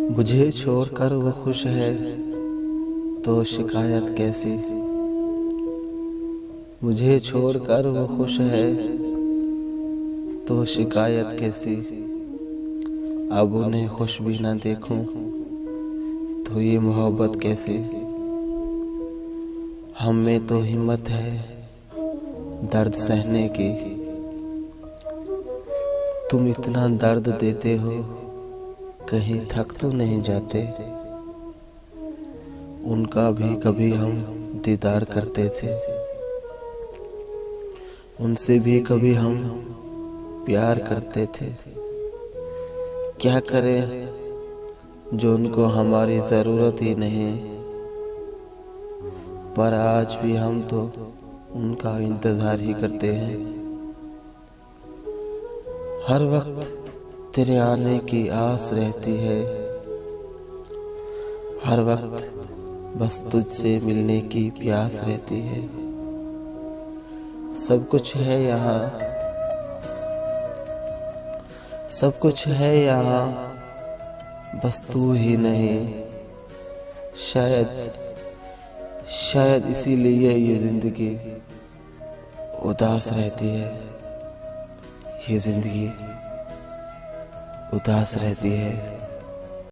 मुझे छोड़कर वो खुश है तो शिकायत कैसी। मुझे छोड़कर वो खुश है तो शिकायत कैसी। अब उन्हें खुश भी ना देखूं तो ये मोहब्बत कैसी। हम में तो हिम्मत है दर्द सहने की। तुम इतना दर्द देते हो कहीं थक तो नहीं जाते। उनका भी कभी हम दीदार करते थे। उनसे भी कभी हम प्यार करते थे। क्या करें जो उनको हमारी जरूरत ही नहीं। पर आज भी हम तो उनका इंतजार ही करते हैं। हर वक्त तेरे आने की आस रहती है। हर वक्त बस तुझसे मिलने की प्यास रहती है। सब कुछ है यहाँ, सब कुछ है यहाँ, बस तू ही नहीं। शायद इसीलिए ये जिंदगी उदास रहती है। ये जिंदगी उदास रहती है।